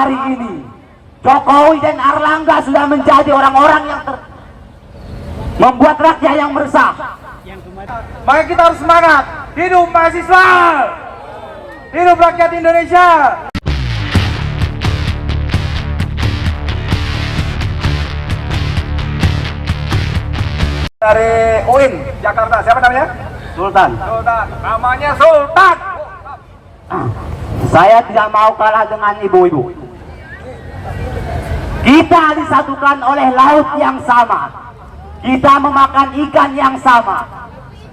Hari ini Jokowi dan Airlangga sudah menjadi orang-orang yang membuat rakyat yang meresah. Maka kita harus semangat. Hidup mahasiswa, hidup rakyat Indonesia. Dari UIN Jakarta, siapa namanya? Sultan. Sultan. Namanya Sultan. Saya tidak mau kalah dengan ibu-ibu. Kita disatukan oleh laut yang sama. Kita memakan ikan yang sama.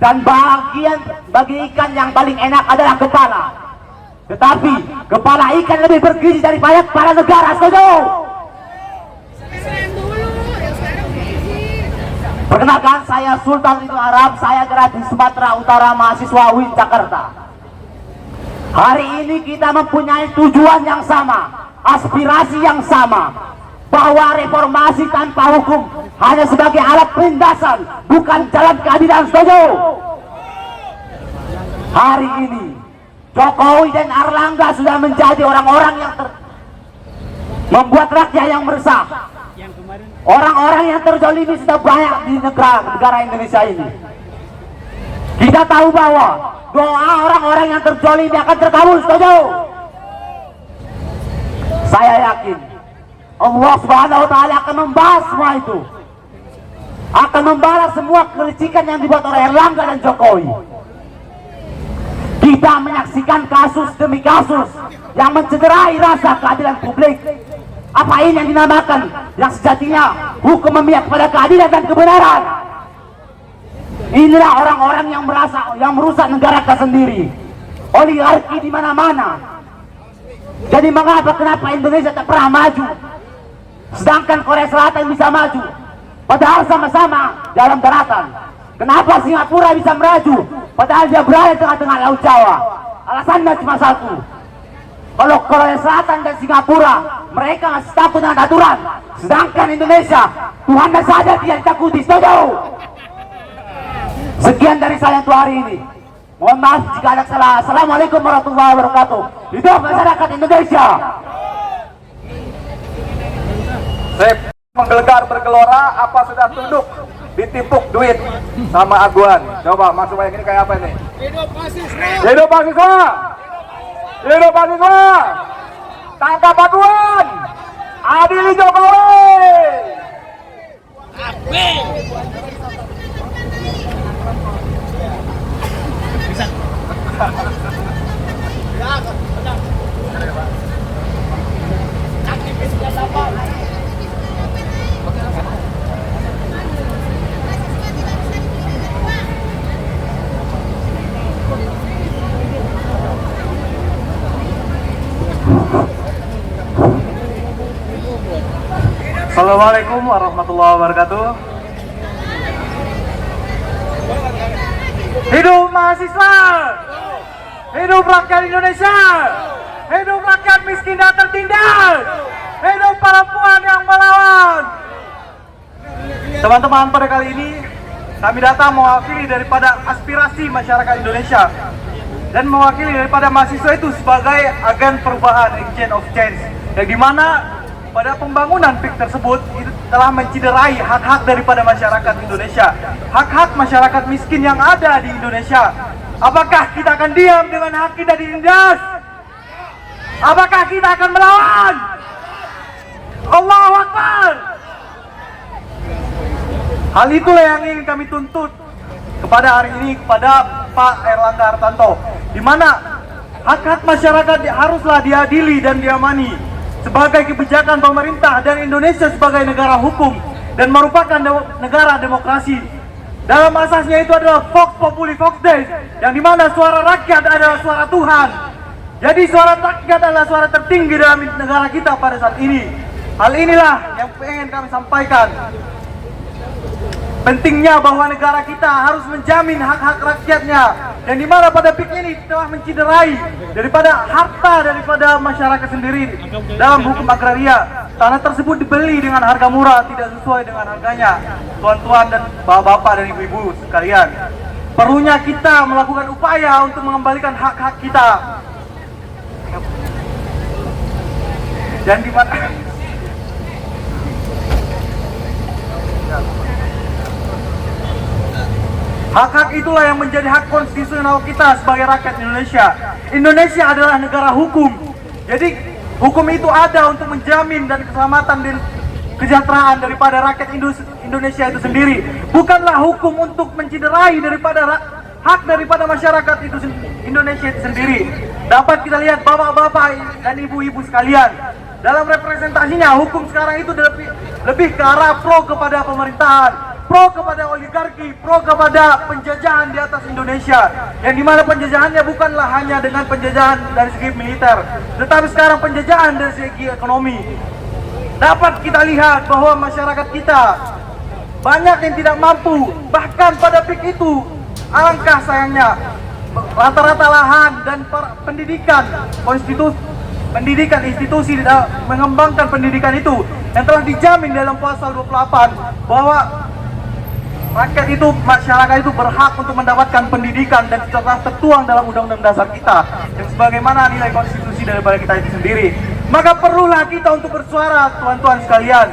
Dan bagian bagi ikan yang paling enak adalah kepala. Tetapi kepala ikan lebih bergizi daripada kepala negara. Setuju? Perkenalkan, saya Sultan Ridho Arab. Saya gratis Sumatera Utara, mahasiswa UIN Jakarta. Hari ini kita mempunyai tujuan yang sama, aspirasi yang sama, bahwa reformasi tanpa hukum hanya sebagai alat penindasan, bukan jalan keadilan. Setuju? Hari ini Jokowi dan Airlangga sudah menjadi orang-orang yang membuat rakyat yang meresah. Orang-orang yang terzalimi sudah banyak di negara Indonesia ini. Kita tahu bahwa doa orang-orang yang terzalimi akan terkabul. Setuju? Saya yakin Allah Subhanahu wa Ta'ala akan membahas semua itu, akan membalas semua kelicikan yang dibuat oleh Airlangga dan Jokowi. Kita menyaksikan kasus demi kasus yang mencederai rasa keadilan publik. Apa ini yang dinamakan yang sejatinya hukum memihak pada keadilan dan kebenaran? Inilah orang-orang yang merusak negara kita sendiri. Oligarki di mana-mana. Jadi kenapa Indonesia tak pernah maju, sedangkan Korea Selatan bisa maju, padahal sama-sama dalam daratan? Kenapa Singapura bisa maju, padahal dia berada di tengah-tengah Laut Jawa? Alasannya cuma satu. Kalau Korea Selatan dan Singapura mereka masih takut dengan aturan, sedangkan Indonesia Tuhan saja tidak ditakuti. Setuju? Sekian dari saya untuk hari ini. Mohon maaf jika ada salah. Assalamualaikum warahmatullahi wabarakatuh. Hidup masyarakat Indonesia. Sip. Menggelegar bergelora, apa sudah tunduk ditimpuk duit sama aguan? Coba masuk yang ini kayak apa ini? Hidup mahasiswa! Hidup mahasiswa! Hidup mahasiswa! Tangkap aguan! Adili Jokowi! Assalamualaikum warahmatullahi wabarakatuh. Hidup mahasiswa, hidup rakyat Indonesia, hidup rakyat miskin dan tertindas, hidup perempuan yang melawan. Teman-teman, pada kali ini kami datang mewakili daripada aspirasi masyarakat Indonesia dan mewakili daripada mahasiswa itu sebagai agen perubahan, agent of change, yang dimana pada pembangunan PIK tersebut itu telah menciderai hak-hak daripada masyarakat Indonesia, hak-hak masyarakat miskin yang ada di Indonesia. Apakah kita akan diam dengan hak kita ditindas? Apakah kita akan melawan? Allahu Akbar! Hal itulah yang ingin kami tuntut kepada hari ini kepada Pak Airlangga Hartarto, di mana hak-hak masyarakat haruslah diadili dan diamani sebagai kebijakan pemerintah dan Indonesia sebagai negara hukum dan merupakan negara demokrasi. Dalam asasnya itu adalah Vox Populi Vox Dei, yang dimana suara rakyat adalah suara Tuhan. Jadi suara rakyat adalah suara tertinggi dalam negara kita pada saat ini. Hal inilah yang ingin kami sampaikan. Pentingnya bahwa negara kita harus menjamin hak-hak rakyatnya, yang dimana pada PIK ini telah menciderai daripada harta daripada masyarakat sendiri. Dalam hukum agraria, tanah tersebut dibeli dengan harga murah, tidak sesuai dengan harganya. Tuan-tuan dan bapak-bapak dan ibu-ibu sekalian, perlunya kita melakukan upaya untuk mengembalikan hak-hak kita. dan di mana hak-hak itulah yang menjadi hak konstitusional kita sebagai rakyat Indonesia. Indonesia adalah negara hukum. Jadi hukum itu ada untuk menjamin dan keselamatan dan kesejahteraan daripada rakyat Indonesia itu sendiri. Bukanlah hukum untuk menciderai daripada hak daripada masyarakat itu Indonesia itu sendiri. Dapat kita lihat bapak-bapak dan ibu-ibu sekalian, dalam representasinya hukum sekarang itu lebih ke arah pro kepada pemerintahan, pro kepada oligarki, pro kepada penjajahan di atas Indonesia, yang dimana penjajahannya bukanlah hanya dengan penjajahan dari segi militer, tetapi sekarang penjajahan dari segi ekonomi. Dapat kita lihat bahwa masyarakat kita banyak yang tidak mampu, bahkan pada peak itu alangkah sayangnya rata-rata lahan dan pendidikan institusi mengembangkan pendidikan itu yang telah dijamin dalam pasal 28 bahwa rakyat itu, masyarakat itu berhak untuk mendapatkan pendidikan dan telah tertuang dalam undang-undang dasar kita yang sebagaimana nilai konstitusi daripada kita itu sendiri. Maka perlulah kita untuk bersuara, tuan-tuan sekalian.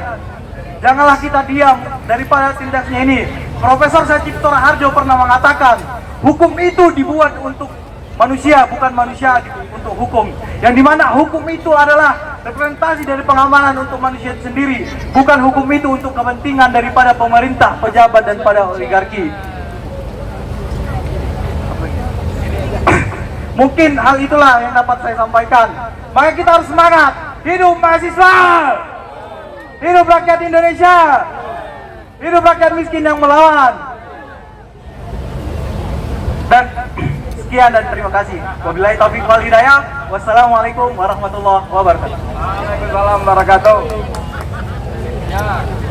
Janganlah kita diam daripada tindaknya ini. Profesor Sacipto Raharjo pernah mengatakan, hukum itu dibuat untuk manusia, bukan manusia untuk hukum. Yang dimana hukum itu adalah representasi dari pengamanan untuk manusia itu sendiri, bukan hukum itu untuk kepentingan daripada pemerintah, pejabat, dan pada oligarki. Mungkin hal itulah yang dapat saya sampaikan. Maka kita harus semangat. Hidup mahasiswa, hidup rakyat Indonesia, hidup rakyat miskin yang melawan. Dan sekian dan terima kasih. Wabillahi taufiq wal hidayah. Wassalamualaikum warahmatullahi wabarakatuh. Waalaikumsalam warahmatullahi wabarakatuh. Ya.